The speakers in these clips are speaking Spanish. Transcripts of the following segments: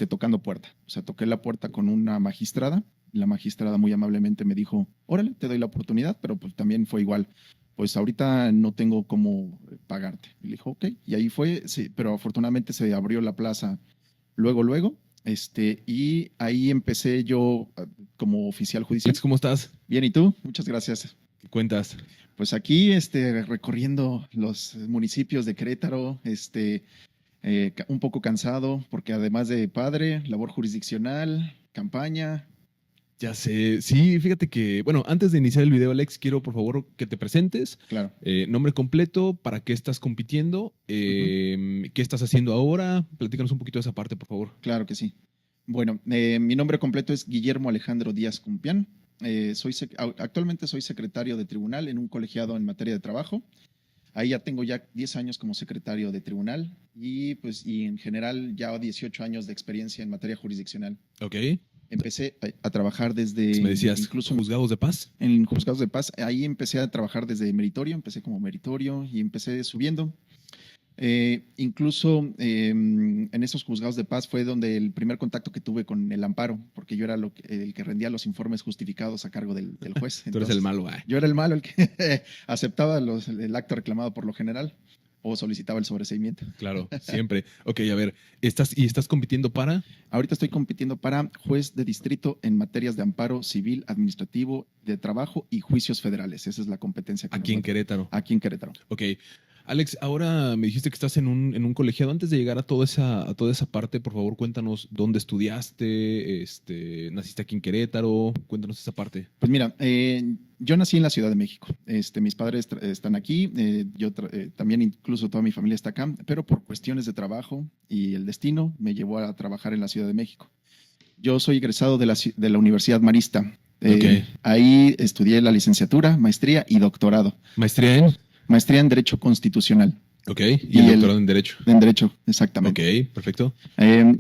tocando puerta. O sea, toqué la puerta con una magistrada. La magistrada muy amablemente me dijo, órale, te doy la oportunidad, pero pues también fue igual. Pues ahorita no tengo cómo pagarte. Y le dijo, ok. Y ahí fue, sí, pero afortunadamente se abrió la plaza luego. Y ahí empecé yo como oficial judicial. Alex, ¿cómo estás? Bien, ¿y tú? Muchas gracias. ¿Qué cuentas? Pues aquí, recorriendo los municipios de Querétaro, un poco cansado, porque además de padre, labor jurisdiccional, campaña. Ya sé. Sí, fíjate que, bueno, antes de iniciar el video, Alex, quiero por favor que te presentes. Claro. Nombre completo, para qué estás compitiendo, qué estás haciendo ahora. Platícanos un poquito de esa parte, por favor. Claro que sí. Bueno, mi nombre completo es Guillermo Alejandro Díaz Cumpián. Actualmente soy secretario de tribunal en un colegiado en materia de trabajo. Ahí ya tengo ya 10 años como secretario de tribunal y en general ya 18 años de experiencia en materia jurisdiccional. Ok. Empecé a trabajar desde Me decías, incluso juzgados de paz. en juzgados de paz. Ahí empecé a trabajar desde meritorio, empecé como meritorio y empecé subiendo. Incluso en esos juzgados de paz fue donde el primer contacto que tuve con el amparo, porque yo era el que rendía los informes justificados a cargo del juez. Tú eres el malo, güey. Yo era el malo, el que aceptaba el acto reclamado por lo general o solicitaba el sobreseimiento. Claro, siempre. Ok, a ver, ¿estás compitiendo para? Ahorita estoy compitiendo para juez de distrito en materias de amparo civil, administrativo, de trabajo y juicios federales. Esa es la competencia que Aquí en Querétaro. Aquí en Querétaro. Ok. Alex, ahora me dijiste que estás en un colegiado. Antes de llegar a toda esa parte, por favor, cuéntanos dónde estudiaste, naciste aquí en Querétaro, cuéntanos esa parte. Pues mira, yo nací en la Ciudad de México. Mis padres están aquí, también incluso toda mi familia está acá, pero por cuestiones de trabajo y el destino me llevó a trabajar en la Ciudad de México. Yo soy egresado de la Universidad Marista. Ok. Ahí estudié la licenciatura, maestría y doctorado. ¿Maestría en? Maestría en Derecho Constitucional. Ok, y el doctorado en Derecho. En Derecho, exactamente. Ok, perfecto.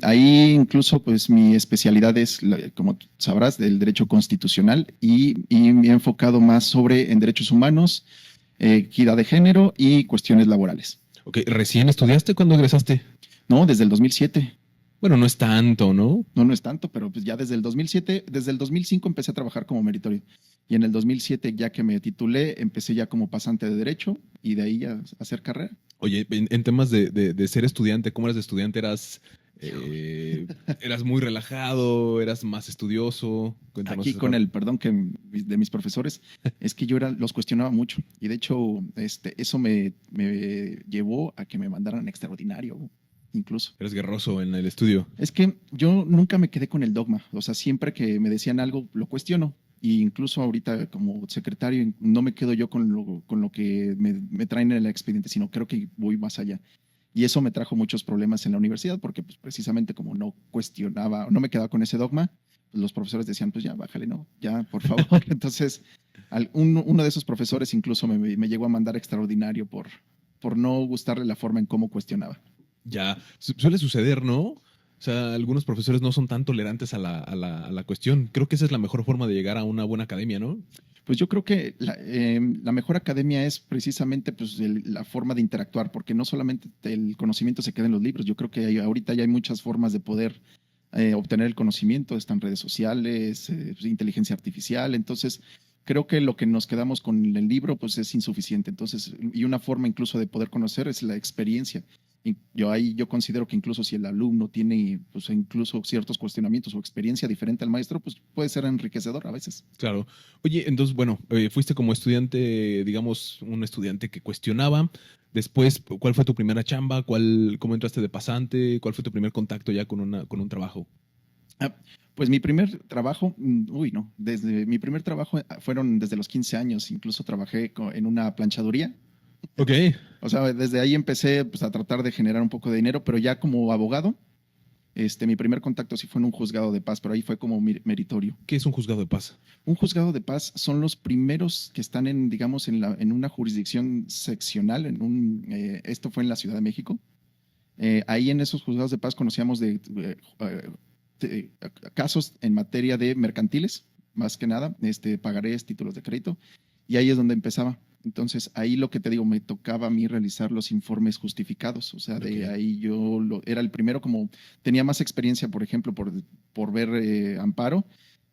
Ahí incluso pues mi especialidad es, como sabrás, del Derecho Constitucional y me he enfocado más en derechos humanos, equidad de género y cuestiones laborales. Ok, ¿recién estudiaste cuando egresaste? No, desde el 2007. Bueno, no es tanto, ¿no? No es tanto, pero pues ya desde el 2007, desde el 2005 empecé a trabajar como meritorio. Y en el 2007, ya que me titulé, empecé ya como pasante de Derecho y de ahí a hacer carrera. Oye, en temas de ser estudiante, ¿cómo eras de estudiante? ¿Eras muy relajado? ¿Eras más estudioso? Cuéntanos Aquí esa con parte. el perdón de mis profesores, es que yo los cuestionaba mucho y de hecho eso me llevó a que me mandaran extraordinario incluso. Eres guerroso en el estudio. Es que yo nunca me quedé con el dogma, o sea, siempre que me decían algo lo cuestiono. Y incluso ahorita como secretario no me quedo yo con lo que me traen en el expediente, sino creo que voy más allá. Y eso me trajo muchos problemas en la universidad porque pues, precisamente como no cuestionaba, no me quedaba con ese dogma, pues, los profesores decían, pues ya, bájale, no, ya, por favor. Entonces, uno de esos profesores incluso me llegó a mandar extraordinario por no gustarle la forma en cómo cuestionaba. Ya, suele suceder, ¿no? O sea, algunos profesores no son tan tolerantes a la cuestión. Creo que esa es la mejor forma de llegar a una buena academia, ¿no? Pues yo creo que la mejor academia es precisamente pues, la forma de interactuar, porque no solamente el conocimiento se queda en los libros, yo creo que ahorita ya hay muchas formas de poder obtener el conocimiento, están redes sociales, pues, inteligencia artificial, entonces creo que lo que nos quedamos con el libro pues es insuficiente, entonces, y una forma incluso de poder conocer es la experiencia. Y yo considero que incluso si el alumno tiene pues, incluso ciertos cuestionamientos o experiencia diferente al maestro, pues puede ser enriquecedor a veces. Claro. Oye, entonces, bueno, fuiste como estudiante, digamos, un estudiante que cuestionaba. Después, ¿cuál fue tu primera chamba? ¿Cómo entraste de pasante? ¿Cuál fue tu primer contacto ya con un trabajo? Pues mi primer trabajo, no, desde mi primer trabajo fueron desde los 15 años, incluso trabajé en una planchaduría. Ok. O sea, desde ahí empecé pues, a tratar de generar un poco de dinero, pero ya como abogado, mi primer contacto sí fue en un juzgado de paz, pero ahí fue como meritorio. ¿Qué es un juzgado de paz? Un juzgado de paz son los primeros que están digamos, en una jurisdicción seccional, esto fue en la Ciudad de México. Ahí en esos juzgados de paz conocíamos de casos en materia de mercantiles, más que nada, pagarés, títulos de crédito, y ahí es donde empezaba. Entonces, ahí lo que te digo, me tocaba a mí realizar los informes justificados. O sea, de Ok. ahí era el primero, como tenía más experiencia, por ejemplo, por ver amparo.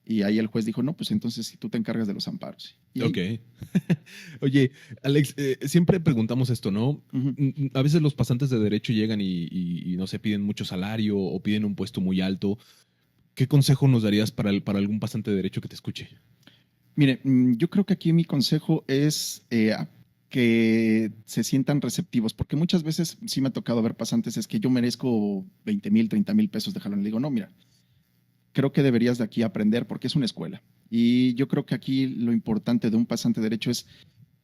Y ahí el juez dijo, no, pues entonces si tú te encargas de los amparos. Y Ok. ahí, Oye, Alex, siempre preguntamos esto, ¿no? ujú. A veces los pasantes de derecho llegan y no sé, piden mucho salario o piden un puesto muy alto. ¿Qué consejo nos darías para algún pasante de derecho que te escuche? Mire, yo creo que aquí mi consejo es que se sientan receptivos, porque muchas veces sí me ha tocado ver pasantes, es que yo merezco 20,000, 30,000 pesos de jalón. Le digo, no, mira, creo que deberías de aquí aprender porque es una escuela. Y yo creo que aquí lo importante de un pasante de derecho es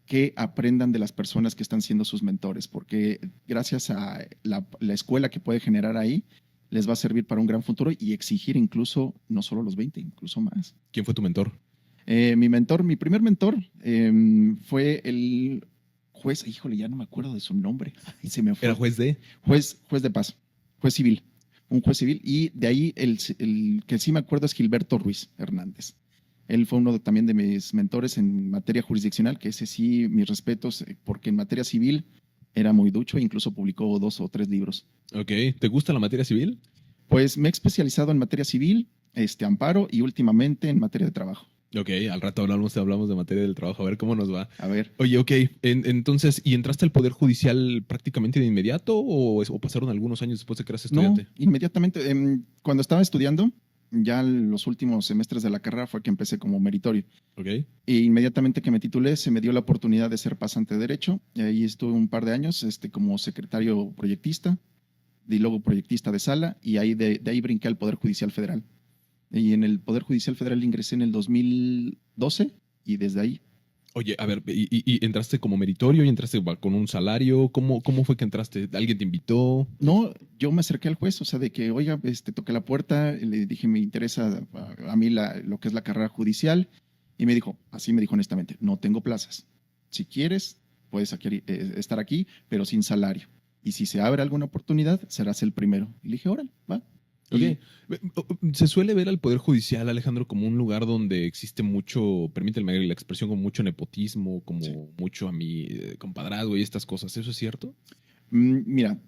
que aprendan de las personas que están siendo sus mentores, porque gracias a la escuela que puede generar ahí, les va a servir para un gran futuro y exigir incluso no solo los 20, incluso más. ¿Quién fue tu mentor? Mi primer mentor fue el juez, híjole, ya no me acuerdo de su nombre, y se me ¿Era fue. juez de? Juez de paz, juez civil, un juez civil, y de ahí el que sí me acuerdo es Gilberto Ruiz Hernández. Él fue también de mis mentores en materia jurisdiccional, que ese sí, mis respetos, porque en materia civil era muy ducho, incluso publicó 2 o 3 libros. Ok. ¿Te gusta la materia civil? Pues me he especializado en materia civil, amparo y últimamente en materia de trabajo. Ok, al rato hablamos de materia del trabajo, a ver cómo nos va. A ver, Oye, ok, entonces, ¿y entraste al Poder Judicial prácticamente de inmediato o pasaron algunos años después de que eras no, estudiante? inmediatamente, cuando estaba estudiando, ya los últimos semestres de la carrera fue que empecé como meritorio. Ok. E inmediatamente que me titulé, se me dio la oportunidad de ser pasante de Derecho. Y ahí estuve un par de años como secretario proyectista, y luego proyectista de sala, y ahí de ahí brinqué al Poder Judicial Federal. Y en el Poder Judicial Federal ingresé en el 2012 y desde ahí. Oye, a ver, y entraste como meritorio y entraste con un salario? ¿Cómo fue que entraste? ¿Alguien te invitó? No, yo me acerqué al juez, o sea, de que, oiga, toqué la puerta, le dije, me interesa a mí lo que es la carrera judicial, y me dijo, así me dijo honestamente, no tengo plazas. Si quieres, puedes estar aquí, pero sin salario. Y si se abre alguna oportunidad, serás el primero. Y le dije, órale, va. Ok. Y Se suele ver al Poder Judicial, Alejandro, como un lugar donde existe mucho, permíteme la expresión, como mucho nepotismo, sí. como mucho a mi compadrazgo y estas cosas. ¿Eso es cierto? Mira,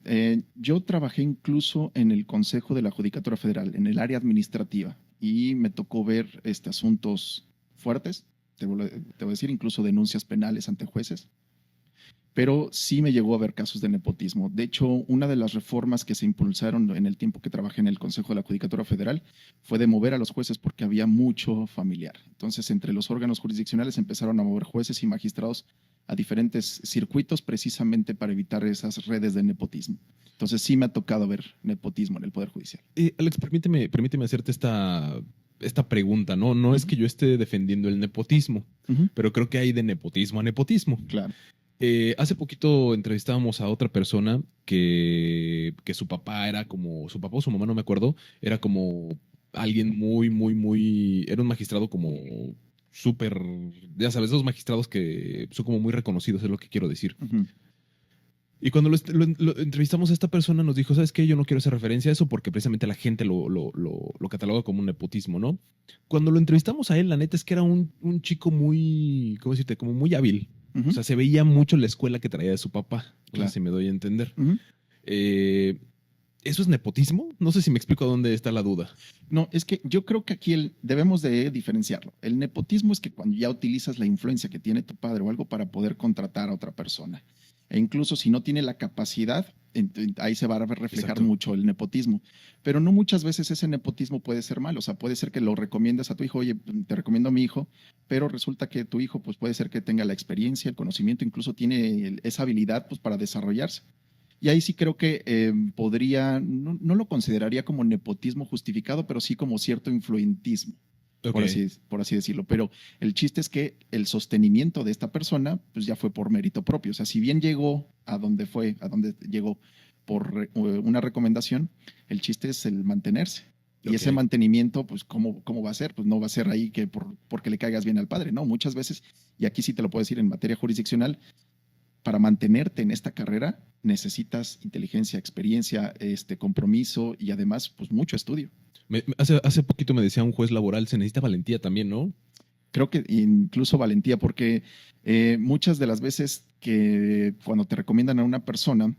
yo trabajé incluso en el Consejo de la Judicatura Federal, en el área administrativa, y me tocó ver asuntos fuertes, te voy a decir, incluso denuncias penales ante jueces, pero sí me llegó a ver casos de nepotismo. De hecho, una de las reformas que se impulsaron en el tiempo que trabajé en el Consejo de la Judicatura Federal fue de mover a los jueces porque había mucho familiar. Entonces, entre los órganos jurisdiccionales empezaron a mover jueces y magistrados a diferentes circuitos precisamente para evitar esas redes de nepotismo. Entonces, sí me ha tocado ver nepotismo en el Poder Judicial. Alex, permíteme hacerte esta pregunta, ¿no? No es Ujú, que yo esté defendiendo el nepotismo, ujú, pero creo que hay de nepotismo a nepotismo. claro. Hace poquito entrevistábamos a otra persona que su papá era como, su papá o su mamá, no me acuerdo, era como alguien muy, era un magistrado como súper, ya sabes, esos magistrados que son como muy reconocidos, es lo que quiero decir. Ujú, Y cuando lo entrevistamos a esta persona nos dijo, ¿sabes qué? Yo no quiero hacer referencia a eso porque precisamente la gente lo cataloga como un nepotismo, ¿no? Cuando lo entrevistamos a él, la neta es que era un chico muy, ¿cómo decirte? Como muy hábil. O ujú, sea, se veía mucho la escuela que traía de su papá. No sé claro. si me doy a entender. Ujú. Eh, ¿Eso es nepotismo? No sé si me explico dónde está la duda. No, es que yo creo que aquí debemos de diferenciarlo. El nepotismo es que cuando ya utilizas la influencia que tiene tu padre o algo para poder contratar a otra persona. E incluso si no tiene la capacidad, ahí se va a reflejar Exacto. mucho el nepotismo. Pero no muchas veces ese nepotismo puede ser malo. O sea, puede ser que lo recomiendas a tu hijo, oye, te recomiendo a mi hijo, pero resulta que tu hijo pues puede ser que tenga la experiencia, el conocimiento, incluso tiene esa habilidad pues para desarrollarse. Y ahí sí creo que no lo consideraría como nepotismo justificado, pero sí como cierto influentismo, Ok. por así decirlo. Pero el chiste es que el sostenimiento de esta persona, pues ya fue por mérito propio. O sea, si bien llegó a donde llegó por una recomendación, el chiste es el mantenerse. Y Ok. ese mantenimiento, pues, ¿cómo va a ser? Pues no va a ser ahí que porque le caigas bien al padre, ¿no? Muchas veces, y aquí sí te lo puedo decir en materia jurisdiccional, para mantenerte en esta carrera necesitas inteligencia, experiencia, compromiso y además, pues mucho estudio. Hace poquito me decía un juez laboral, se necesita valentía también, ¿no? creo que incluso valentía, porque muchas de las veces que cuando te recomiendan a una persona,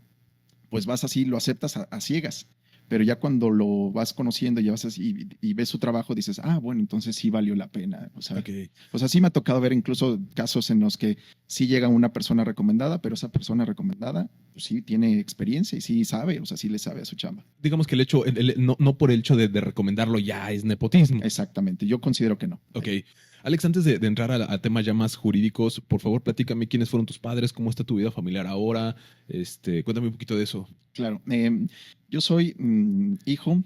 pues vas así, lo aceptas a ciegas. Pero ya cuando lo vas conociendo y, vas así, y ves su trabajo, dices, ah, bueno, entonces sí valió la pena. Ok. O sea, sí me ha tocado ver incluso casos en los que sí llega una persona recomendada, pero esa persona recomendada pues, sí tiene experiencia y sí sabe, o sea, sí le sabe a su chamba. Digamos que el hecho, no por el hecho de recomendarlo ya es nepotismo. Exactamente, yo considero que no. Ok. Alex, antes de entrar a temas ya más jurídicos, por favor, platícame quiénes fueron tus padres, cómo está tu vida familiar ahora. Cuéntame un poquito de eso. Claro, yo soy hijo,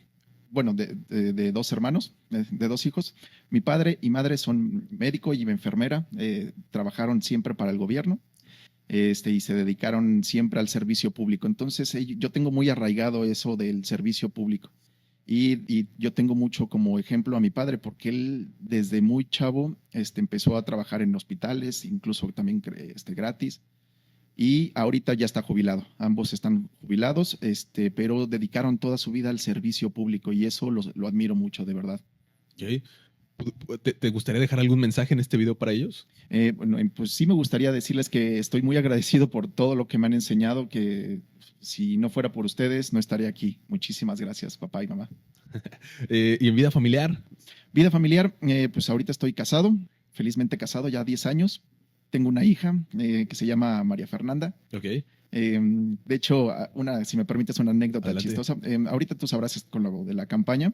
bueno, de dos hermanos, de dos hijos. Mi padre y madre son médico y enfermera, trabajaron siempre para el gobierno. Y se dedicaron siempre al servicio público. Entonces, yo tengo muy arraigado eso del servicio público. Y yo tengo mucho como ejemplo a mi padre, porque él desde muy chavo empezó a trabajar en hospitales, incluso también gratis. Y ahorita ya está jubilado. Ambos están jubilados, pero dedicaron toda su vida al servicio público y eso lo admiro mucho, de verdad. Ok. ¿Te gustaría dejar algún mensaje en este video para ellos? Bueno, pues sí me gustaría decirles que estoy muy agradecido por todo lo que me han enseñado, que si no fuera por ustedes no estaría aquí. Muchísimas gracias, papá y mamá. ¿Y en vida familiar? Vida familiar, pues ahorita estoy casado, felizmente casado, ya 10 años. Tengo una hija que se llama María Fernanda. Ok. De hecho, si me permites una anécdota Adelante. chistosa. Ahorita tú sabrás con lo de la campaña.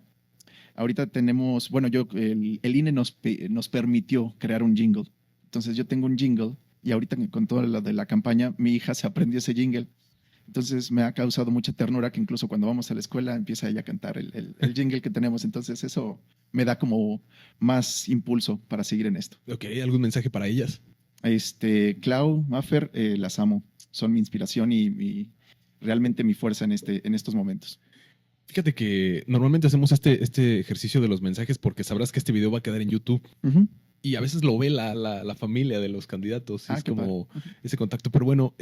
Ahorita tenemos, bueno, el INE nos permitió crear un jingle. Entonces yo tengo un jingle y ahorita con todo lo de la campaña, mi hija se aprendió ese jingle. Entonces me ha causado mucha ternura que incluso cuando vamos a la escuela empieza ella a cantar el jingle que tenemos. Entonces eso me da como más impulso para seguir en esto. Ok, ¿algún mensaje para ellas? Clau, Maffer, las amo. Son mi inspiración y realmente mi fuerza en estos momentos. Fíjate que normalmente hacemos este ejercicio de los mensajes porque sabrás que este video va a quedar en YouTube. Uh-huh. Y a veces lo ve la familia de los candidatos. Es qué como padre. ese contacto. Pero bueno,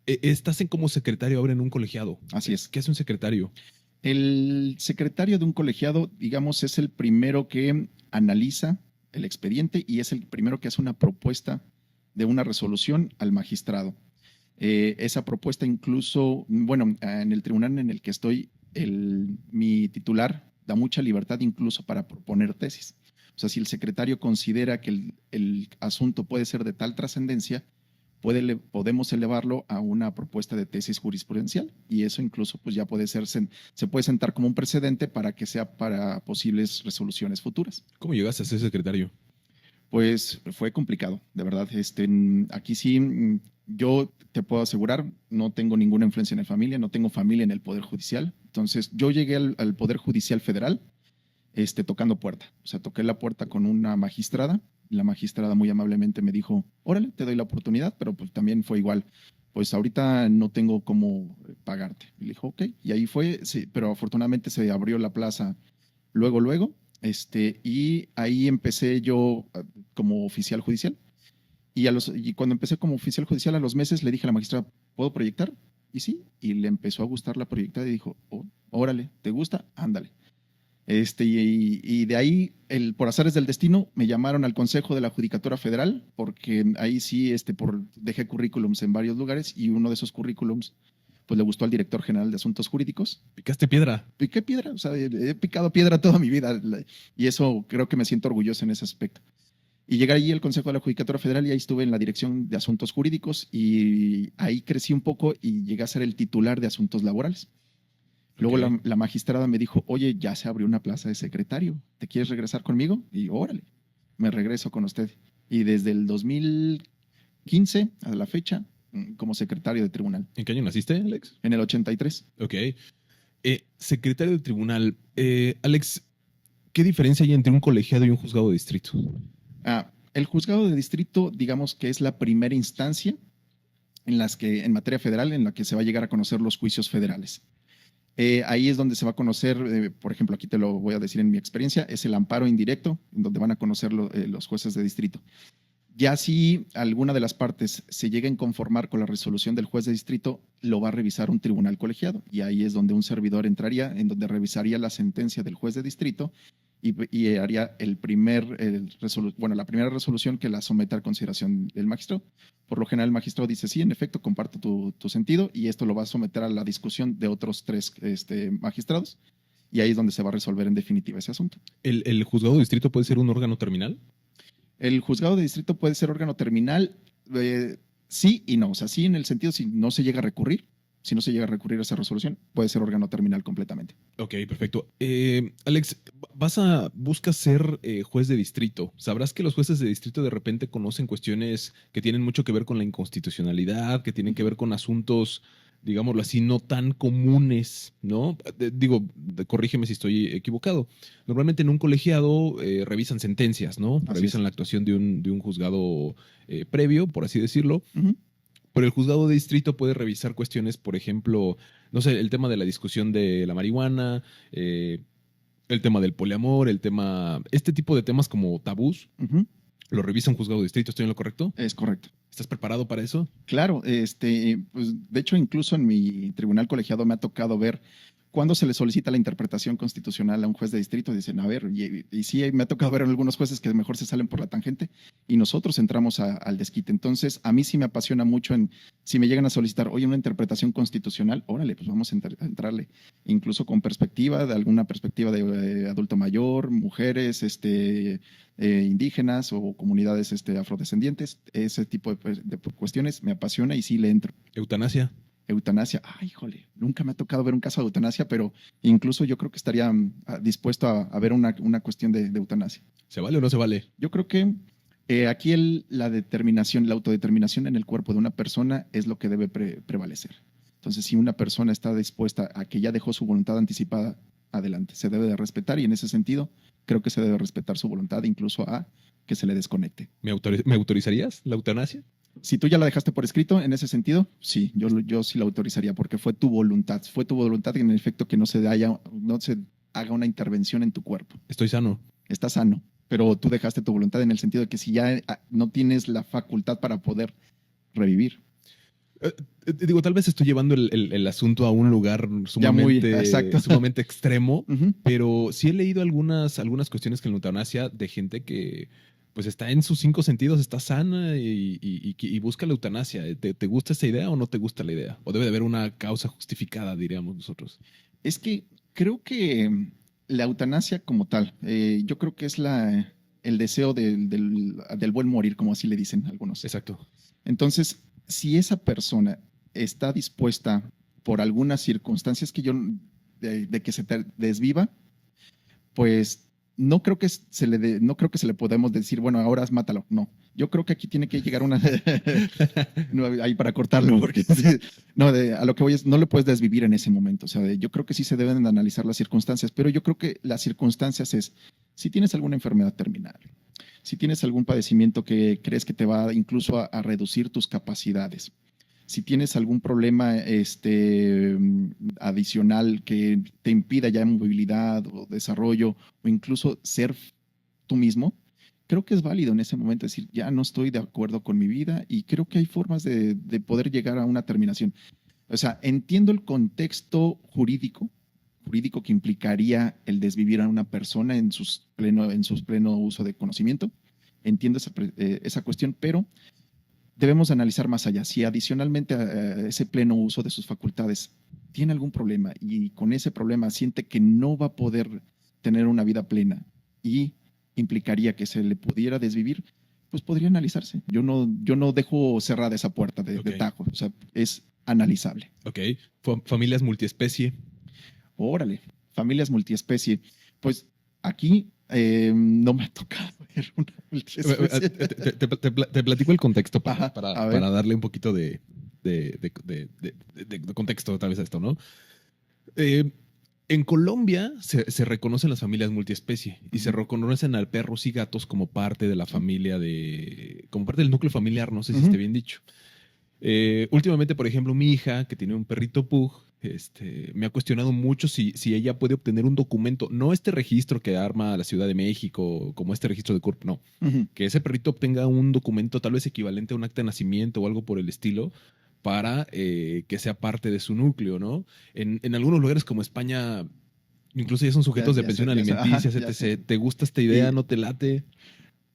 estás como secretario ahora en un colegiado. Así es. ¿Qué es un secretario? El secretario de un colegiado, digamos, es el primero que analiza el expediente y es el primero que hace una propuesta de una resolución al magistrado. Esa propuesta incluso, bueno, en el tribunal en el que estoy, mi titular da mucha libertad incluso para proponer tesis. O sea, si el secretario considera que el asunto puede ser de tal trascendencia, podemos elevarlo a una propuesta de tesis jurisprudencial y eso incluso pues ya puede ser, se puede sentar como un precedente para que sea para posibles resoluciones futuras. ¿Cómo llegaste a ser secretario? Pues fue complicado, de verdad. Aquí sí, yo te puedo asegurar, no tengo ninguna influencia en la familia, no tengo familia en el Poder Judicial. Entonces, yo llegué al Poder Judicial Federal tocando puerta. O sea, toqué la puerta con una magistrada. La magistrada muy amablemente me dijo, órale, te doy la oportunidad, pero pues también fue igual. Pues ahorita no tengo cómo pagarte. Y le dijo, ok. Y ahí fue, sí, pero afortunadamente se abrió la plaza luego. Y ahí empecé yo como oficial judicial. Y cuando empecé como oficial judicial, a los meses le dije a la magistrada, ¿puedo proyectar? Y sí, y le empezó a gustar la proyectada y dijo, oh, órale, ¿te gusta? Ándale. Y de ahí, por azares del destino, me llamaron al Consejo de la Judicatura Federal, porque ahí sí dejé currículums en varios lugares y uno de esos currículums pues le gustó al director general de Asuntos Jurídicos. ¿Picaste piedra? Piqué piedra, o sea, he picado piedra toda mi vida y eso creo que me siento orgulloso en ese aspecto. Y llegué allí al Consejo de la Judicatura Federal y ahí estuve en la Dirección de Asuntos Jurídicos y ahí crecí un poco y llegué a ser el titular de Asuntos Laborales. Luego Ok. la magistrada me dijo, oye, ya se abrió una plaza de secretario, ¿te quieres regresar conmigo? Y órale, me regreso con usted. Y desde el 2015 a la fecha, como secretario de tribunal. ¿En qué año naciste, Alex? En el 83. Ok. Secretario de tribunal. Alex, ¿qué diferencia hay entre un colegiado y un juzgado de distrito? El juzgado de distrito, digamos que es la primera instancia en materia federal, en la que se va a llegar a conocer los juicios federales. Ahí es donde se va a conocer, por ejemplo, aquí te lo voy a decir en mi experiencia, es el amparo indirecto, donde van a conocer los jueces de distrito. Ya si alguna de las partes se llega a inconformar con la resolución del juez de distrito, lo va a revisar un tribunal colegiado. Y ahí es donde un servidor entraría, en donde revisaría la sentencia del juez de distrito y haría la primera resolución que la someta a consideración del magistrado. Por lo general, el magistrado dice, sí, en efecto, comparto tu sentido, y esto lo va a someter a la discusión de otros 3 magistrados, y ahí es donde se va a resolver en definitiva ese asunto. ¿El juzgado de distrito puede ser un órgano terminal? El juzgado de distrito puede ser órgano terminal, sí y no. O sea, sí en el sentido si no se llega a recurrir, si no se llega a recurrir a esa resolución, puede ser órgano terminal completamente. Ok, perfecto. Alex, buscas ser juez de distrito. Sabrás que los jueces de distrito de repente conocen cuestiones que tienen mucho que ver con la inconstitucionalidad, que tienen que ver con asuntos, digámoslo así, no tan comunes, ¿no? Corrígeme si estoy equivocado. Normalmente en un colegiado revisan sentencias, ¿no? Así Revisan es. la actuación de un juzgado previo, por así decirlo. Ujú. Pero el juzgado de distrito puede revisar cuestiones, por ejemplo, no sé, el tema de la discusión de la marihuana, el tema del poliamor, este tipo de temas como tabús, Ujú. lo revisa un juzgado de distrito. ¿Estoy en lo correcto? Es correcto. ¿Estás preparado para eso? Claro, pues, de hecho, incluso en mi tribunal colegiado me ha tocado ver cuando se le solicita la interpretación constitucional a un juez de distrito. Dicen, a ver, y sí, me ha tocado ver algunos jueces que mejor se salen por la tangente y nosotros entramos al desquite. Entonces, a mí sí me apasiona mucho si me llegan a solicitar, oye, una interpretación constitucional, órale, pues vamos a entrarle, incluso con perspectiva, de alguna perspectiva de adulto mayor, mujeres, indígenas o comunidades afrodescendientes, ese tipo de cuestiones me apasiona y sí le entro. Eutanasia. Eutanasia, ay, híjole, nunca me ha tocado ver un caso de eutanasia, pero incluso yo creo que estaría dispuesto a ver una cuestión de eutanasia. ¿Se vale o no se vale? Yo creo que aquí la autodeterminación en el cuerpo de una persona es lo que debe prevalecer. Entonces, si una persona está dispuesta a que ya dejó su voluntad anticipada, adelante, se debe de respetar y en ese sentido creo que se debe respetar su voluntad, incluso a que se le desconecte. ¿Me autorizarías la eutanasia? Si tú ya la dejaste por escrito, en ese sentido, sí, yo sí la autorizaría porque fue tu voluntad en efecto que no se haga una intervención en tu cuerpo. Estoy sano. Estás sano, pero tú dejaste tu voluntad en el sentido de que si ya no tienes la facultad para poder revivir. Tal vez estoy llevando el asunto a un lugar Exacto. sumamente extremo, Ujú. pero sí he leído algunas cuestiones que en la eutanasia de gente que pues está en sus 5 sentidos, está sana y busca la eutanasia. ¿Te gusta esa idea o no te gusta la idea? ¿O debe de haber una causa justificada, diríamos nosotros? Es que creo que la eutanasia como tal, yo creo que es el deseo del buen morir, como así le dicen algunos. Exacto. Entonces, si esa persona está dispuesta por algunas circunstancias de que se desviva, pues no creo que no creo que se le podemos decir, bueno, ahora mátalo. No. Yo creo que aquí tiene que llegar una no, ahí para cortarlo, porque no, a lo que voy es, no le puedes desvivir en ese momento. O sea, yo creo que sí se deben de analizar las circunstancias, pero yo creo que las circunstancias es, si tienes alguna enfermedad terminal, si tienes algún padecimiento que crees que te va incluso a reducir tus capacidades, si tienes algún problema adicional que te impida ya movilidad o desarrollo o incluso ser tú mismo, creo que es válido en ese momento decir, ya no estoy de acuerdo con mi vida y creo que hay formas de poder llegar a una terminación. O sea, entiendo el contexto jurídico que implicaría el desvivir a una persona en su pleno uso de conocimiento. Entiendo esa cuestión, pero debemos analizar más allá. Si adicionalmente a ese pleno uso de sus facultades tiene algún problema y con ese problema siente que no va a poder tener una vida plena y implicaría que se le pudiera desvivir, pues podría analizarse. Yo no dejo cerrada esa puerta de tajo. O sea, es analizable. Ok. Familias multiespecie. Órale, familias multiespecie. Pues aquí no me ha tocado ver una multiespecie. Te platico el contexto para darle un poquito de contexto tal vez a esto, ¿no? En Colombia se reconocen las familias multiespecie y se reconocen al perros y gatos como parte de la familia como parte del núcleo familiar, no sé si esté bien dicho. Últimamente, por ejemplo, mi hija, que tiene un perrito pug, me ha cuestionado mucho si ella puede obtener un documento, no este registro que arma la Ciudad de México, como este registro de CURP, no. Que ese perrito obtenga un documento tal vez equivalente a un acta de nacimiento o algo por el estilo, para que sea parte de su núcleo, ¿no? En algunos lugares como España Incluso ya son sujetos de pensión alimenticia, etc. ¿Te gusta esta idea? ¿No te late?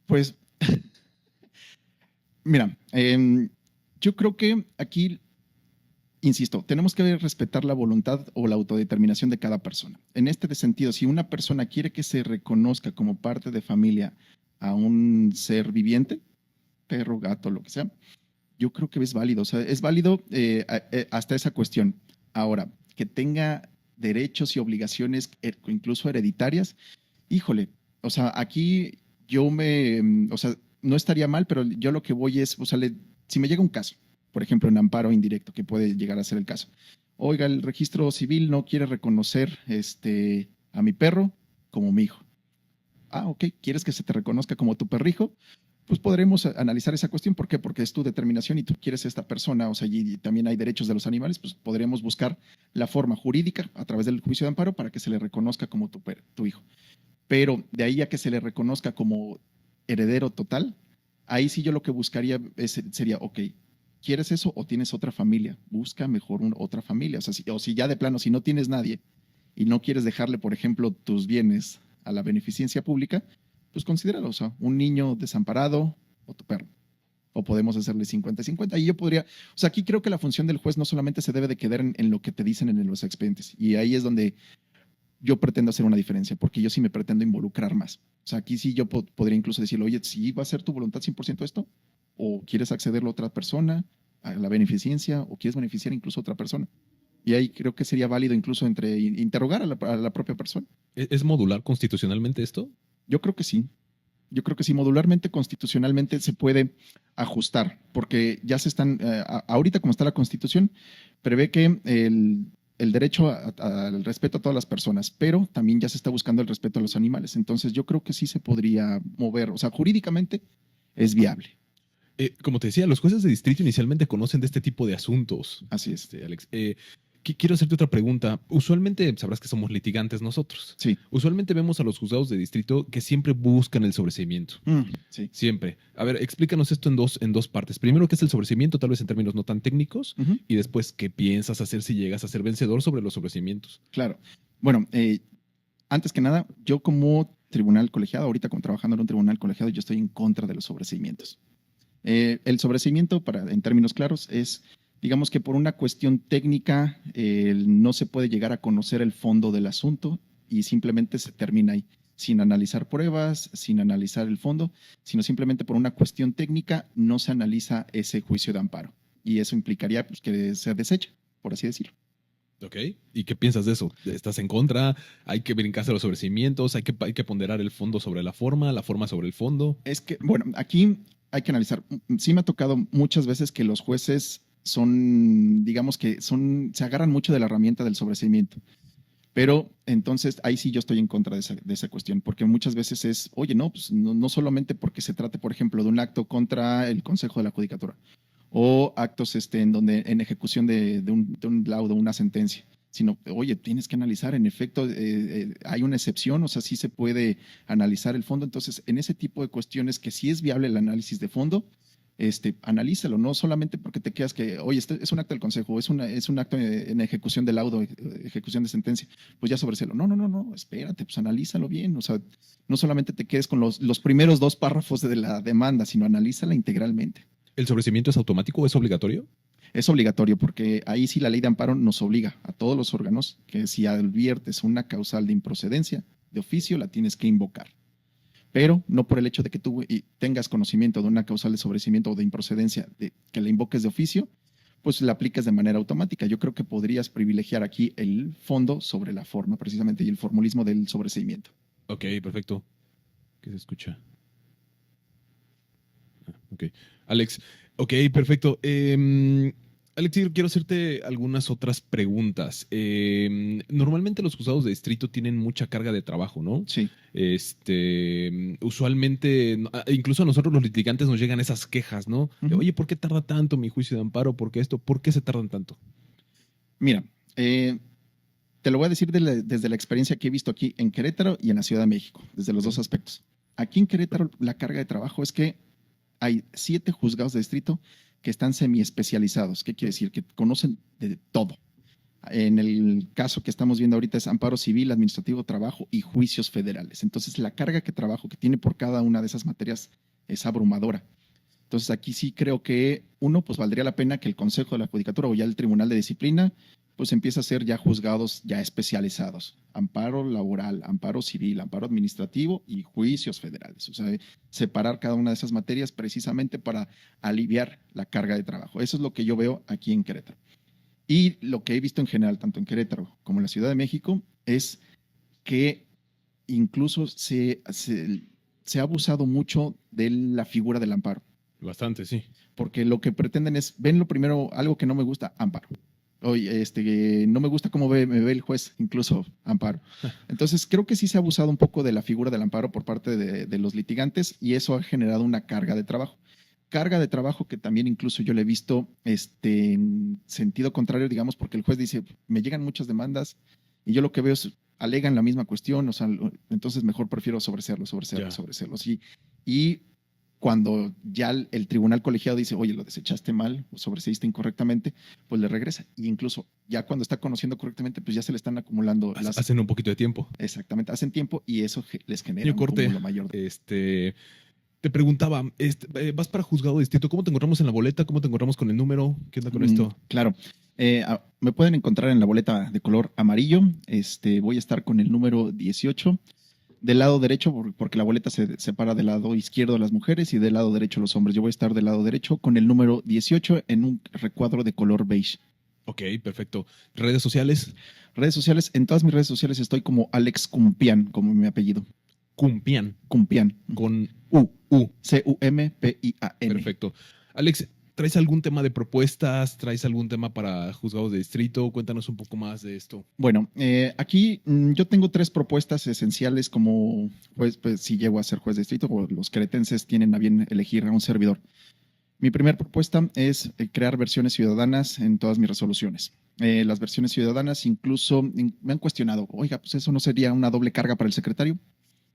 Pues, mira, yo creo que aquí, insisto, tenemos que respetar la voluntad o la autodeterminación de cada persona. En este sentido, si una persona quiere que se reconozca como parte de familia a un ser viviente, perro, gato, lo que sea, yo creo que es válido. O sea, es válido hasta esa cuestión. Ahora, que tenga derechos y obligaciones, incluso hereditarias, híjole, o sea, aquí o sea, no estaría mal, pero yo lo que voy es, o sea, si me llega un caso, por ejemplo, en amparo indirecto, que puede llegar a ser el caso. Oiga, el registro civil no quiere reconocer a mi perro como mi hijo. Ah, ok, ¿quieres que se te reconozca como tu perrijo? Pues podremos analizar esa cuestión. ¿Por qué? Porque es tu determinación y tú quieres esta persona, o sea, y también hay derechos de los animales, pues podremos buscar la forma jurídica a través del juicio de amparo para que se le reconozca como tu hijo. Pero de ahí a que se le reconozca como heredero total, ahí sí yo lo que buscaría sería, ok, ¿quieres eso o tienes otra familia? Busca mejor otra familia. O si ya de plano, si no tienes nadie y no quieres dejarle, por ejemplo, tus bienes a la beneficencia pública, pues considéralo, o sea, un niño desamparado o tu perro. O podemos hacerle 50-50. Y yo podría, o sea, aquí creo que la función del juez no solamente se debe de quedar en lo que te dicen en los expedientes. Y ahí es donde yo pretendo hacer una diferencia, porque yo sí me pretendo involucrar más. O sea, aquí sí yo podría incluso decirle, oye, si va a ser tu voluntad 100% esto, o quieres accederlo a otra persona, a la beneficencia, o quieres beneficiar incluso a otra persona. Y ahí creo que sería válido incluso interrogar a la propia persona. ¿Es modular constitucionalmente esto? Yo creo que sí. Yo creo que sí, modularmente, constitucionalmente se puede ajustar, porque ya se están, ahorita como está la Constitución, prevé que el derecho al respeto a todas las personas, pero también ya se está buscando el respeto a los animales. Entonces yo creo que sí se podría mover, o sea, jurídicamente es viable. Como te decía, los jueces de distrito inicialmente conocen de este tipo de asuntos. Así es. Alex. Quiero hacerte otra pregunta. Usualmente, sabrás que somos litigantes nosotros. Sí. Usualmente vemos a los juzgados de distrito que siempre buscan el sobreseimiento. Sí. Siempre. A ver, explícanos esto en dos partes. Primero, ¿qué es el sobreseimiento? Tal vez en términos no tan técnicos. Y después, ¿qué piensas hacer si llegas a ser vencedor sobre los sobreseimientos? Claro. Bueno, antes que nada, yo como tribunal colegiado, ahorita como trabajando en un tribunal colegiado, yo estoy en contra de los sobreseimientos. El sobreseimiento, en términos claros, es, digamos que por una cuestión técnica, no se puede llegar a conocer el fondo del asunto y simplemente se termina ahí, sin analizar pruebas, sin analizar el fondo, sino simplemente por una cuestión técnica no se analiza ese juicio de amparo. Y eso implicaría pues, que se deseche, por así decirlo. Ok. ¿Y qué piensas de eso? ¿Estás en contra? ¿Hay que brincarse los sobreseimientos? ¿Hay que ponderar el fondo sobre la forma sobre el fondo? Es que, bueno, aquí hay que analizar. Sí me ha tocado muchas veces que los jueces son, digamos que se agarran mucho de la herramienta del sobreseimiento. Pero entonces ahí sí yo estoy en contra de esa cuestión, porque muchas veces es, oye, no, pues no solamente porque se trate, por ejemplo, de un acto contra el Consejo de la Judicatura o actos en ejecución de un laudo, una sentencia, sino, oye, tienes que analizar, en efecto, hay una excepción, o sea, sí se puede analizar el fondo. Entonces, en ese tipo de cuestiones que sí es viable el análisis de fondo, analízalo, no solamente porque te quedas que, oye, este es un acto del consejo, es un acto en ejecución de laudo, ejecución de sentencia, pues ya sobrecelo. No, espérate, pues analízalo bien, o sea, no solamente te quedes con los primeros 2 párrafos de la demanda, sino analízala integralmente. ¿El sobreseimiento es automático o es obligatorio? Es obligatorio porque ahí sí la ley de amparo nos obliga a todos los órganos que si adviertes una causal de improcedencia de oficio, la tienes que invocar. Pero no por el hecho de que tú tengas conocimiento de una causal de sobreseimiento o de improcedencia, que la invoques de oficio, pues la aplicas de manera automática. Yo creo que podrías privilegiar aquí el fondo sobre la forma, precisamente, y el formulismo del sobreseimiento. Ok, perfecto. ¿Qué se escucha? Ok. Alex, ok, perfecto. Alex, quiero hacerte algunas otras preguntas. Normalmente los juzgados de distrito tienen mucha carga de trabajo, ¿no? Sí. Usualmente, incluso a nosotros los litigantes nos llegan esas quejas, ¿no? Oye, ¿por qué tarda tanto mi juicio de amparo? ¿Por qué esto? ¿Por qué se tardan tanto? Mira, te lo voy a decir desde la experiencia que he visto aquí en Querétaro y en la Ciudad de México, desde los 2 aspectos. Aquí en Querétaro la carga de trabajo es que hay 7 juzgados de distrito que están semi-especializados. ¿Qué quiere decir? Que conocen de todo. En el caso que estamos viendo ahorita es amparo civil, administrativo, trabajo y juicios federales. Entonces, la carga que trabajo que tiene por cada una de esas materias es abrumadora. Entonces, aquí sí creo que uno, pues valdría la pena que el Consejo de la Judicatura o ya el Tribunal de Disciplina, pues empiece a ser ya juzgados ya especializados. Amparo laboral, amparo civil, amparo administrativo y juicios federales. O sea, separar cada una de esas materias precisamente para aliviar la carga de trabajo. Eso es lo que yo veo aquí en Querétaro. Y lo que he visto en general, tanto en Querétaro como en la Ciudad de México, es que incluso se ha abusado mucho de la figura del amparo. Bastante, sí. Porque lo que pretenden es, ven lo primero, algo que no me gusta, amparo. Oye, no me gusta cómo me ve el juez, incluso amparo. Entonces, creo que sí se ha abusado un poco de la figura del amparo por parte de los litigantes y eso ha generado una carga de trabajo. Carga de trabajo que también incluso yo le he visto en sentido contrario, digamos, porque el juez dice, me llegan muchas demandas y yo lo que veo es, alegan la misma cuestión, o sea, entonces mejor prefiero sobreseerlos. Y cuando ya el tribunal colegiado dice, oye, lo desechaste mal o sobreseíste incorrectamente, pues le regresa. Y incluso ya cuando está conociendo correctamente, pues ya se le están acumulando Hacen un poquito de tiempo. Exactamente, hacen tiempo y eso les genera Señor Corte, un cúmulo mayor. Te preguntaba, vas para juzgado de distrito, ¿cómo te encontramos en la boleta? ¿Cómo te encontramos con el número? ¿Qué onda con esto? Claro, me pueden encontrar en la boleta de color amarillo. Voy a estar con el número 18. Del lado derecho, porque la boleta se separa del lado izquierdo de las mujeres y del lado derecho de los hombres. Yo voy a estar del lado derecho con el número 18 en un recuadro de color beige. Ok, perfecto. ¿Redes sociales? Redes sociales, en todas mis redes sociales estoy como Alex Cumpian, como mi apellido. Cumpian. Cumpian. Con U. Cumpian. Perfecto. Alex, ¿traes algún tema de propuestas? ¿Traes algún tema para juzgados de distrito? Cuéntanos un poco más de esto. Bueno, aquí yo tengo 3 propuestas esenciales como juez, pues si llego a ser juez de distrito, o los queretenses tienen a bien elegir a un servidor. Mi primera propuesta es crear versiones ciudadanas en todas mis resoluciones. Las versiones ciudadanas incluso me han cuestionado, oiga, pues eso no sería una doble carga para el secretario.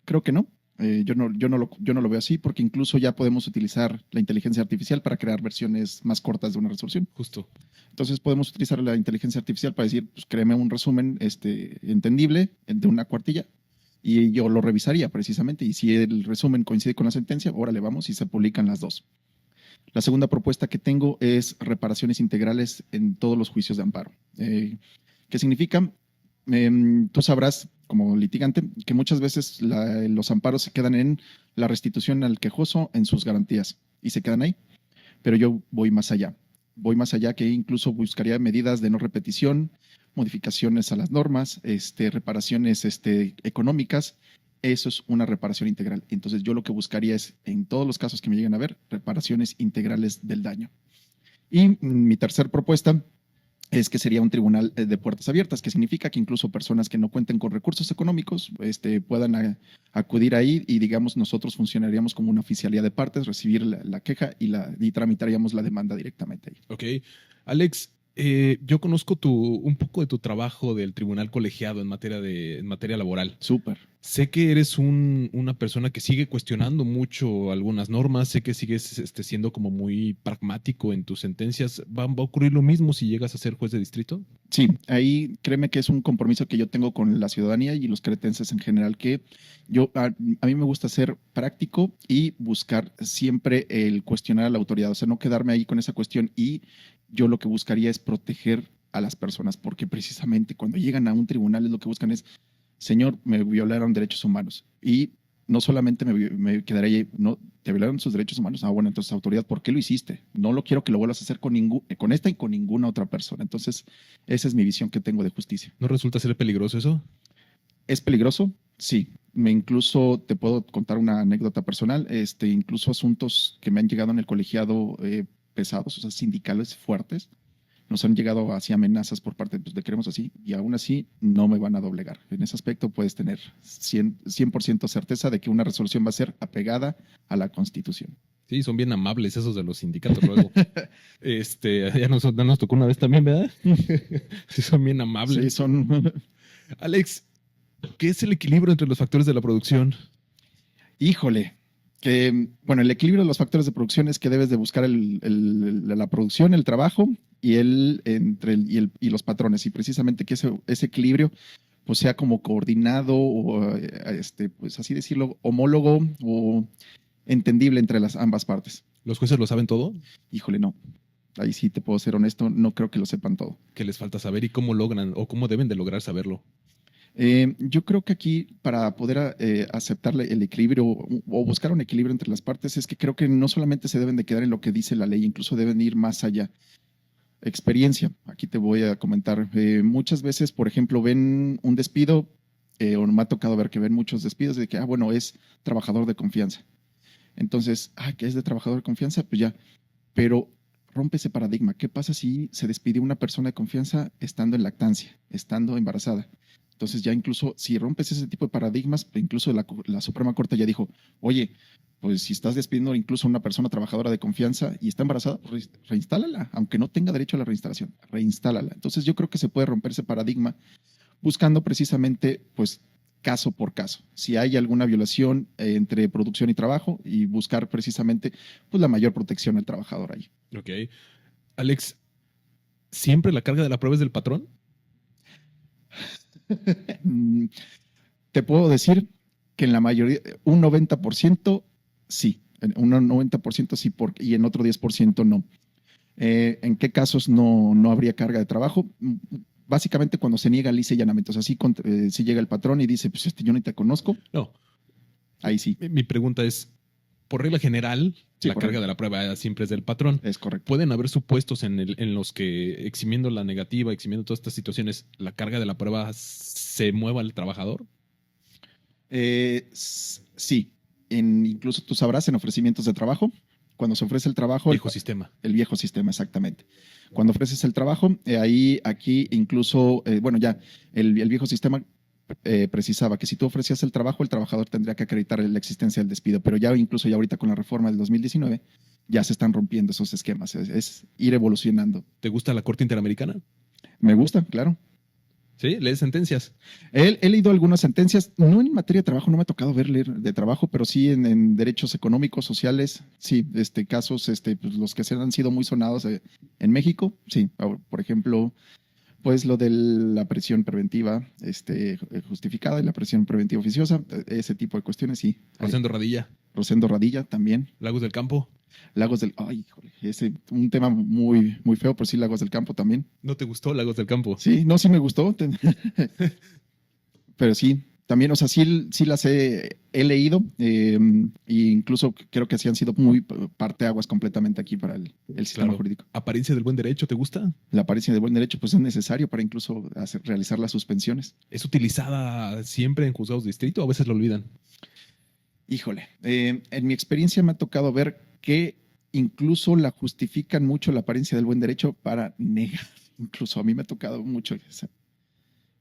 Creo que no. Yo no lo veo así porque incluso ya podemos utilizar la inteligencia artificial para crear versiones más cortas de una resolución. Justo. Entonces podemos utilizar la inteligencia artificial para decir, pues créeme un resumen entendible de una cuartilla y yo lo revisaría precisamente y si el resumen coincide con la sentencia, órale, vamos y se publican las dos. La segunda propuesta que tengo es reparaciones integrales en todos los juicios de amparo. ¿Qué significa? Tú sabrás, como litigante, que muchas veces los amparos se quedan en la restitución al quejoso en sus garantías y se quedan ahí. Pero yo voy más allá. Voy más allá que incluso buscaría medidas de no repetición, modificaciones a las normas, reparaciones económicas. Eso es una reparación integral. Entonces yo lo que buscaría es, en todos los casos que me lleguen a ver, reparaciones integrales del daño. Y mi tercera propuesta es que sería un tribunal de puertas abiertas, que significa que incluso personas que no cuenten con recursos económicos puedan acudir ahí y, digamos, nosotros funcionaríamos como una oficialía de partes, recibir la queja y tramitaríamos la demanda directamente ahí. Ok. Alex, yo conozco un poco de tu trabajo del tribunal colegiado en materia laboral. Súper. Sé que eres una persona que sigue cuestionando mucho algunas normas, sé que sigues siendo como muy pragmático en tus sentencias. ¿Va a ocurrir lo mismo si llegas a ser juez de distrito? Sí, ahí créeme que es un compromiso que yo tengo con la ciudadanía y los queretenses en general, que a mí me gusta ser práctico y buscar siempre el cuestionar a la autoridad, o sea, no quedarme ahí con esa cuestión y yo lo que buscaría es proteger a las personas, porque precisamente cuando llegan a un tribunal es lo que buscan es, señor, me violaron derechos humanos y no solamente me quedaría ahí, no, te violaron sus derechos humanos. Ah, bueno, entonces, autoridad, ¿por qué lo hiciste? No lo quiero que lo vuelvas a hacer con esta y con ninguna otra persona. Entonces, esa es mi visión que tengo de justicia. ¿No resulta ser peligroso eso? ¿Es peligroso? Sí. Incluso te puedo contar una anécdota personal, incluso asuntos que me han llegado en el colegiado pesados, o sea, sindicales fuertes. Nos han llegado así amenazas por parte de queremos así, y aún así no me van a doblegar. En ese aspecto puedes tener 100% certeza de que una resolución va a ser apegada a la Constitución. Sí, son bien amables esos de los sindicatos luego. Ya nos tocó una vez también, ¿verdad? Sí, son bien amables. Sí, son. Alex, ¿qué es el equilibrio entre los factores de la producción? Híjole. El equilibrio de los factores de producción es que debes de buscar la producción, el trabajo y él entre y los patrones, y precisamente que ese equilibrio pues sea como coordinado o pues así decirlo, homólogo o entendible entre las ambas partes. ¿Los jueces lo saben todo? Híjole, no. Ahí sí te puedo ser honesto, no creo que lo sepan todo. ¿Qué les falta saber y cómo logran o cómo deben de lograr saberlo? Yo creo que aquí para poder aceptar el equilibrio o buscar un equilibrio entre las partes es que creo que no solamente se deben de quedar en lo que dice la ley, incluso deben ir más allá. Experiencia, aquí te voy a comentar. Muchas veces, por ejemplo, ven un despido, o me ha tocado ver que ven muchos despidos de que, bueno, es trabajador de confianza. Entonces, que es de trabajador de confianza, pues ya. Pero rompe ese paradigma. ¿Qué pasa si se despidió una persona de confianza estando en lactancia, estando embarazada? Entonces ya incluso si rompes ese tipo de paradigmas, incluso la Suprema Corte ya dijo, oye, pues si estás despidiendo incluso a una persona trabajadora de confianza y está embarazada, pues reinstálala, aunque no tenga derecho a la reinstalación, reinstálala. Entonces yo creo que se puede romper ese paradigma buscando precisamente, pues, caso por caso. Si hay alguna violación entre producción y trabajo y buscar precisamente, pues, la mayor protección al trabajador ahí. Ok. Alex, ¿siempre la carga de la prueba es del patrón? Te puedo decir que en la mayoría, un 90% sí, un 90% sí, y en otro 10% no. ¿En qué casos no habría carga de trabajo? Básicamente cuando se niega lisa y llanamente. O sea, si llega el patrón y dice, pues yo ni te conozco. No. Ahí sí. Mi pregunta es, por regla general, Sí, la carga de la prueba siempre es del patrón. Es correcto. ¿Pueden haber supuestos en los que, eximiendo la negativa, eximiendo todas estas situaciones, la carga de la prueba se mueva al trabajador? Sí. Incluso tú sabrás en ofrecimientos de trabajo, cuando se ofrece el trabajo. Viejo sistema. El viejo sistema, exactamente. Cuando ofreces el trabajo, aquí incluso, bueno, ya el viejo sistema precisaba que si tú ofrecías el trabajo, el trabajador tendría que acreditar la existencia del despido, pero ya incluso ya ahorita con la reforma del 2019 ya se están rompiendo esos esquemas, es ir evolucionando. ¿Te gusta la Corte Interamericana? Me gusta, claro. Sí, lees sentencias. He leído algunas sentencias, no en materia de trabajo, no me ha tocado leer de trabajo, pero sí en derechos económicos, sociales, sí, casos, pues los que se han sido muy sonados en México, sí, por ejemplo, pues lo de la prisión preventiva justificada y la prisión preventiva oficiosa, ese tipo de cuestiones, sí. Rosendo Radilla. Rosendo Radilla también. Lagos del Campo. Ay, híjole, un tema muy, muy feo, pero sí, Lagos del Campo también. ¿No te gustó Lagos del Campo? Sí, no, sí me gustó. Pero sí, también, o sea, sí las he leído, e incluso creo que sí han sido muy parteaguas completamente aquí para el sistema jurídico. ¿Apariencia del buen derecho te gusta? La apariencia del buen derecho, pues es necesario para incluso realizar las suspensiones. ¿Es utilizada siempre en juzgados de distrito o a veces lo olvidan? Híjole, en mi experiencia me ha tocado ver que incluso la justifican mucho la apariencia del buen derecho para negar. Incluso a mí me ha tocado mucho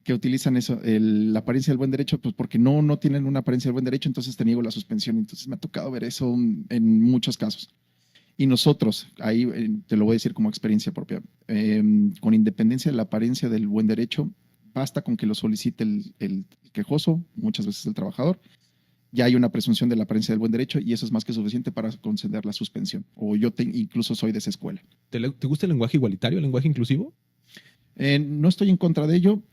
que utilizan eso, la apariencia del buen derecho, pues porque no tienen una apariencia del buen derecho, entonces te niego la suspensión. Entonces me ha tocado ver eso en muchos casos. Y nosotros, ahí te lo voy a decir como experiencia propia, con independencia de la apariencia del buen derecho, basta con que lo solicite el quejoso, muchas veces el trabajador, ya hay una presunción de la apariencia del buen derecho y eso es más que suficiente para conceder la suspensión. O yo incluso soy de esa escuela. ¿Te gusta el lenguaje igualitario, el lenguaje inclusivo? No estoy en contra de ello,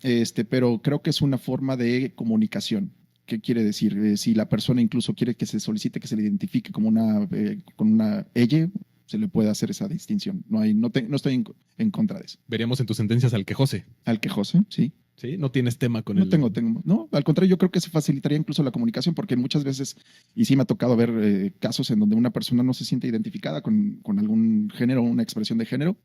pero creo que es una forma de comunicación. ¿Qué quiere decir? Si la persona incluso quiere que se solicite que se le identifique como con una ella, se le puede hacer esa distinción. No estoy en contra de eso. Veríamos en tus sentencias al quejose. Al quejose, sí. Sí, no tienes tema con No, al contrario, yo creo que se facilitaría incluso la comunicación porque muchas veces, y sí me ha tocado ver casos en donde una persona no se siente identificada con algún género, una expresión de género,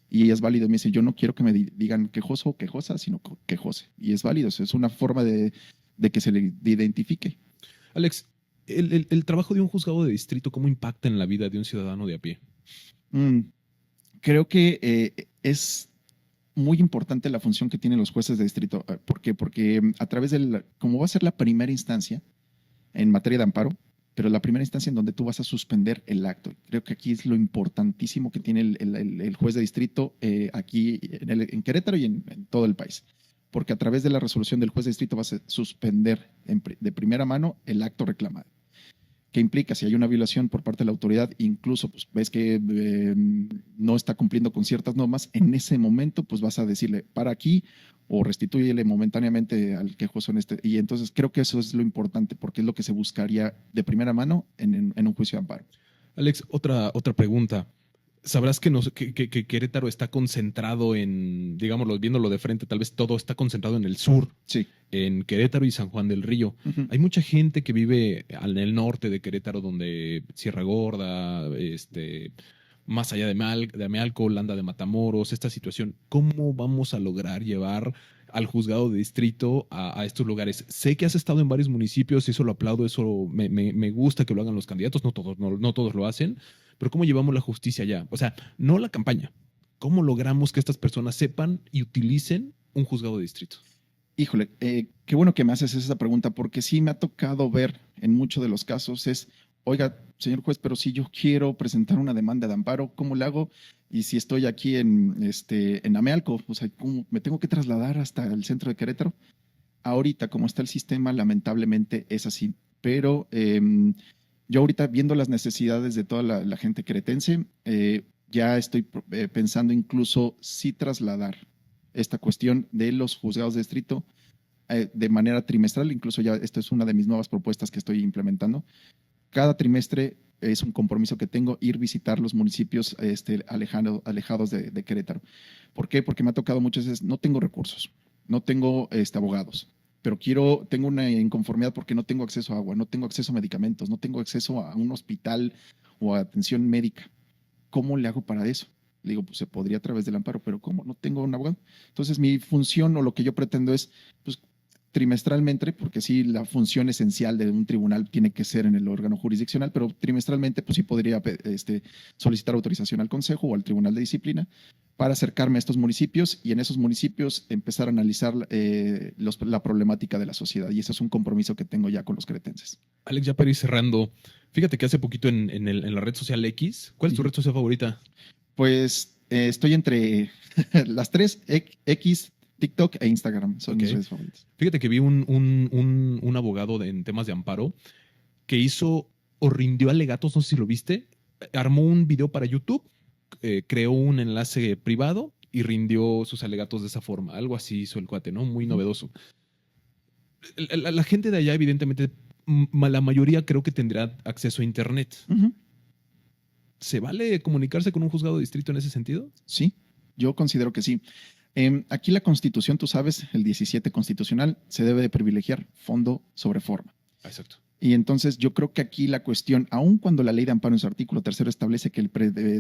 y es válido. Me dice, yo no quiero que me digan quejoso o quejosa, sino quejose. Y es válido, es una forma de que se le identifique. Alex, el trabajo de un juzgado de distrito, ¿cómo impacta en la vida de un ciudadano de a pie? Creo que es muy importante la función que tienen los jueces de distrito. ¿Por qué? Porque a través como va a ser la primera instancia en materia de amparo, pero la primera instancia en donde tú vas a suspender el acto. Creo que aquí es lo importantísimo que tiene el juez de distrito aquí en Querétaro y en todo el país. Porque a través de la resolución del juez de distrito vas a suspender de primera mano el acto reclamado. ¿Qué implica? Si hay una violación por parte de la autoridad, incluso pues, ves que no está cumpliendo con ciertas normas, en ese momento pues vas a decirle para aquí o restitúyele momentáneamente al quejoso en este. Y entonces creo que eso es lo importante porque es lo que se buscaría de primera mano en un juicio de amparo. Alex, otra pregunta. Sabrás que Querétaro está concentrado en, digámoslo, viéndolo de frente, tal vez todo está concentrado en el sur, Sí. en Querétaro y San Juan del Río. Hay mucha gente que vive en el norte de Querétaro, donde Sierra Gorda, más allá de Amealco, Landa de Matamoros, esta situación. ¿Cómo vamos a lograr llevar al juzgado de distrito a estos lugares? Sé que has estado en varios municipios y eso lo aplaudo, eso me gusta que lo hagan los candidatos, no todos lo hacen, pero ¿cómo llevamos la justicia allá? O sea, no la campaña. ¿Cómo logramos que estas personas sepan y utilicen un juzgado de distrito? Híjole, qué bueno que me haces esa pregunta, porque sí me ha tocado ver en muchos de los casos oiga, señor juez, pero si yo quiero presentar una demanda de amparo, ¿cómo le hago? Y si estoy aquí en Amealco, o sea, ¿cómo me tengo que trasladar hasta el centro de Querétaro? Ahorita, como está el sistema, lamentablemente es así. Pero yo ahorita, viendo las necesidades de toda la gente queretense, ya estoy pensando incluso sí trasladar esta cuestión de los juzgados de distrito de manera trimestral. Incluso ya esto es una de mis nuevas propuestas que estoy implementando. Cada trimestre es un compromiso que tengo ir visitar los municipios alejados de Querétaro. ¿Por qué? Porque me ha tocado muchas veces, no tengo recursos, no tengo abogados, pero tengo una inconformidad porque no tengo acceso a agua, no tengo acceso a medicamentos, no tengo acceso a un hospital o a atención médica. ¿Cómo le hago para eso? Le digo, pues se podría a través del amparo, pero ¿cómo? No tengo un abogado. Entonces, mi función o lo que yo pretendo es, pues, trimestralmente, porque sí, la función esencial de un tribunal tiene que ser en el órgano jurisdiccional, pero trimestralmente, pues sí podría solicitar autorización al Consejo o al Tribunal de Disciplina para acercarme a estos municipios y en esos municipios empezar a analizar la problemática de la sociedad. Y ese es un compromiso que tengo ya con los cretenses. Alex, ya para ir cerrando, fíjate que hace poquito en la red social X, ¿cuál es tu red social favorita? Pues estoy entre las tres, X, TikTok e Instagram. Son mis redes favoritas. Fíjate que vi un abogado en temas de amparo que hizo o rindió alegatos, no sé si lo viste, armó un video para YouTube, creó un enlace privado y rindió sus alegatos de esa forma. Algo así hizo el cuate, ¿no? Muy novedoso. La gente de allá, evidentemente, la mayoría creo que tendrá acceso a Internet. ¿Se vale comunicarse con un juzgado de distrito en ese sentido? Sí, yo considero que sí. Aquí la Constitución, tú sabes, el 17 constitucional, se debe de privilegiar fondo sobre forma. Exacto. Y entonces yo creo que aquí la cuestión, aun cuando la ley de amparo en su artículo 3 establece que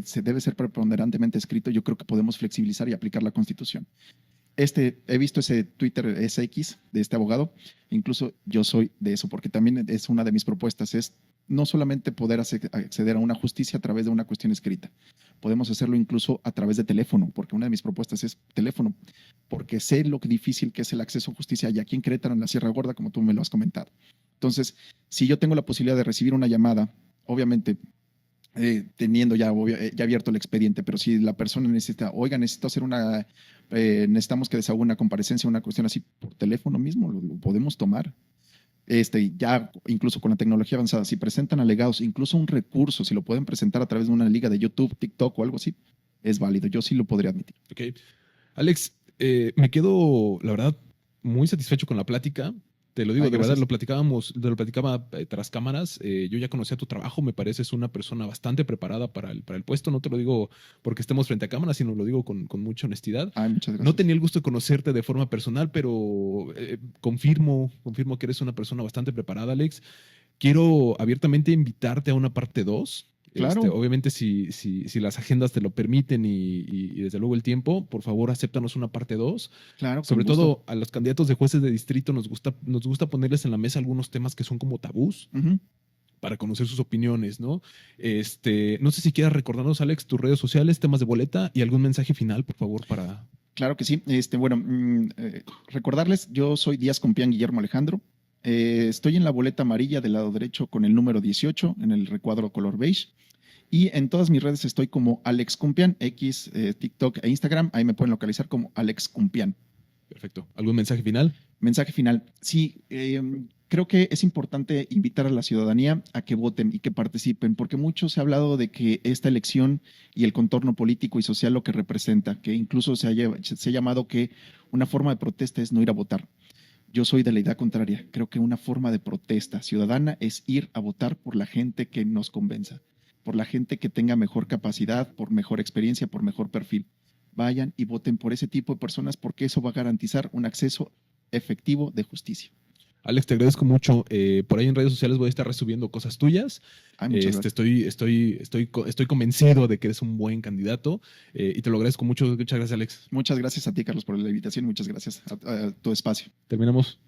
se debe ser preponderantemente escrito, yo creo que podemos flexibilizar y aplicar la Constitución. He visto ese Twitter, ese X de este abogado, incluso yo soy de eso, porque también es una de mis propuestas, es no solamente poder acceder a una justicia a través de una cuestión escrita, podemos hacerlo incluso a través de teléfono, porque una de mis propuestas es teléfono, porque sé lo difícil que es el acceso a justicia y aquí en Querétaro, en la Sierra Gorda, como tú me lo has comentado. Entonces, si yo tengo la posibilidad de recibir una llamada, obviamente teniendo ya abierto el expediente, pero si la persona necesita, oiga, necesito hacer necesitamos que desahogue una comparecencia, una cuestión así por teléfono mismo, lo podemos tomar. Ya incluso con la tecnología avanzada, si presentan alegados, incluso un recurso, si lo pueden presentar a través de una liga de YouTube, TikTok o algo así, es válido. Yo sí lo podría admitir. Ok. Alex, me quedo, la verdad, muy satisfecho con la plática. Te lo digo, de verdad, lo platicaba tras cámaras. Yo ya conocía tu trabajo, me pareces una persona bastante preparada para el puesto. No te lo digo porque estemos frente a cámaras, sino lo digo con mucha honestidad. Muchas gracias. No tenía el gusto de conocerte de forma personal, pero confirmo que eres una persona bastante preparada, Alex. Quiero abiertamente invitarte a una parte 2. Claro. Obviamente, si las agendas te lo permiten y desde luego el tiempo, por favor, acéptanos una parte 2. Claro. Sobre todo a los candidatos de jueces de distrito nos gusta ponerles en la mesa algunos temas que son como tabús para conocer sus opiniones, ¿no? No sé si quieras recordarnos, Alex, tus redes sociales, temas de boleta y algún mensaje final, por favor, para... Claro que sí. Recordarles, yo soy Díaz Compián Guillermo Alejandro. Estoy en la boleta amarilla del lado derecho con el número 18 en el recuadro color beige. Y en todas mis redes estoy como Alex Compián, X, TikTok e Instagram. Ahí me pueden localizar como Alex Compián. Perfecto. ¿Algún mensaje final? Mensaje final. Sí, Creo que es importante invitar a la ciudadanía a que voten y que participen, porque mucho se ha hablado de que esta elección y el contorno político y social lo que representa, que incluso se ha llamado que una forma de protesta es no ir a votar. Yo soy de la idea contraria. Creo que una forma de protesta ciudadana es ir a votar por la gente que nos convenza, por la gente que tenga mejor capacidad, por mejor experiencia, por mejor perfil. Vayan y voten por ese tipo de personas porque eso va a garantizar un acceso efectivo de justicia. Alex, te agradezco mucho. Por ahí en redes sociales voy a estar resubiendo cosas tuyas. Ay, muchas gracias. Estoy convencido de que eres un buen candidato y te lo agradezco mucho. Muchas gracias, Alex. Muchas gracias a ti, Carlos, por la invitación. Muchas gracias a tu espacio. Terminamos.